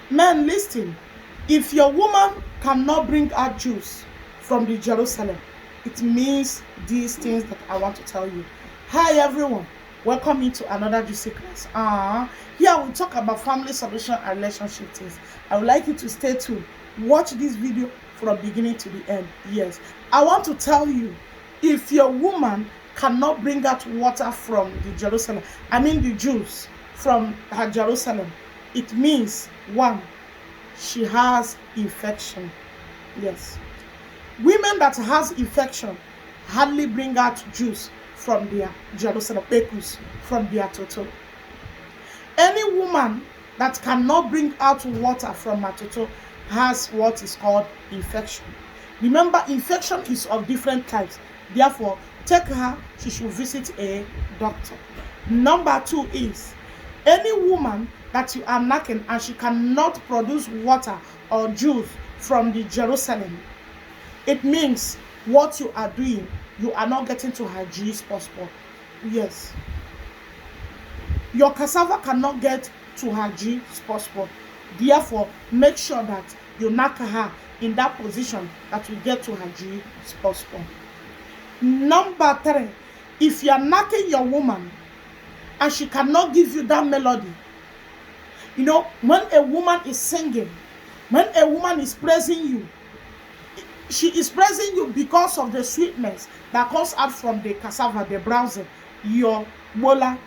Men, listen. If your woman cannot bring out juice from the Jerusalem, it means these things that I want to tell you. Hi everyone, welcome into another juicy class. Here we talk about family solution and relationship things. I would like you to stay tuned. Watch this video from beginning to the end. Yes, I want to tell you, if your woman cannot bring out water from the Jerusalem, the juice from her Jerusalem, it means one, she has infection. Yes, women that has infection hardly bring out juice from their Jerusalem, ekus from their toto. Any woman that cannot bring out water from her toto has what is called infection. Remember, infection is of different types. Therefore, take her, she should visit a doctor. Number two is, any woman that you are knocking and she cannot produce water or juice from the Jerusalem, it means what you are doing, you are not getting to her G spot. Yes. Your cassava cannot get to her G spot. Therefore, make sure that you knock her in that position that will get to her G spot. Number three, if you are knocking your woman and she cannot give you that melody, you know, when a woman is singing, when a woman is praising you, she is praising you because of the sweetness that comes out from the cassava, the browsing, your bola.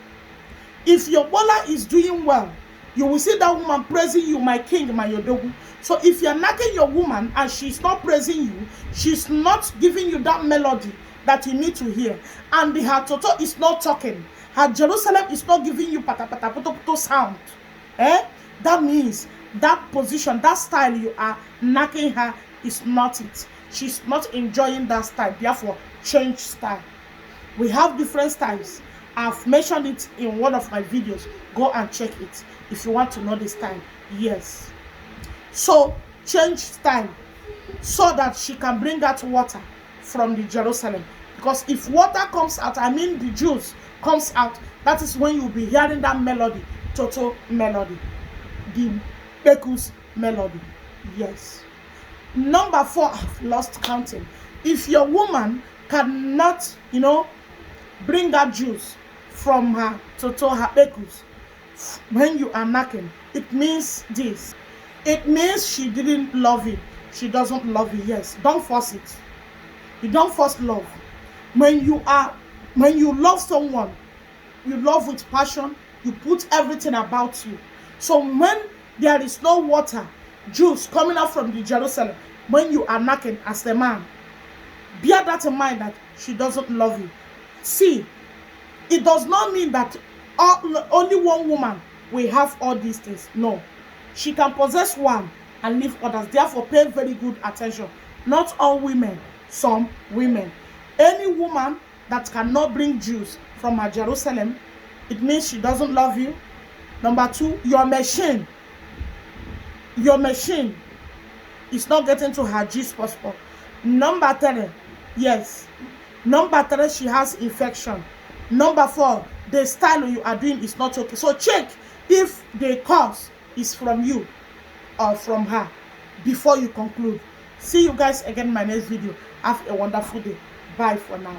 If your bola is doing well, you will see that woman praising you, my king, my yodogu. So if you're knocking your woman and she's not praising you, she's not giving you that melody that you need to hear, and her toto is not talking, her Jerusalem is not giving you pata pata poto poto sound, that means that position, that style you are knocking her is not it. She's not enjoying that style. Therefore, change style. We have different styles. I've mentioned it in one of my videos. Go and check it if you want to know the style. Yes. So change style so that she can bring out water from the Jerusalem. Because if water comes out, the juice comes out, that is when you'll be hearing that melody, toto melody, the ekus melody. Yes. Number four, I've lost counting. If your woman cannot, bring out juice from her toto, her ekus, when you are knocking, it means this. It means she didn't love it. She doesn't love it. Yes. Don't force it. You don't force love. When you love someone, you love with passion, you put everything about you. So when there is no water, juice coming out from the Jerusalem, when you are knocking as the man, bear that in mind that she doesn't love you. See, it does not mean that only one woman will have all these things. No. She can possess one and leave others. Therefore, pay very good attention. Not all women, some women. Any woman that cannot bring juice from her Jerusalem, it means she doesn't love you. Number two, your machine is not getting to her G spot. Number three, yes. Number three, she has infection. Number four, the style you are doing is not okay. So check if the cause is from you or from her before you conclude. See you guys again in my next video. Have a wonderful day. Bye for now.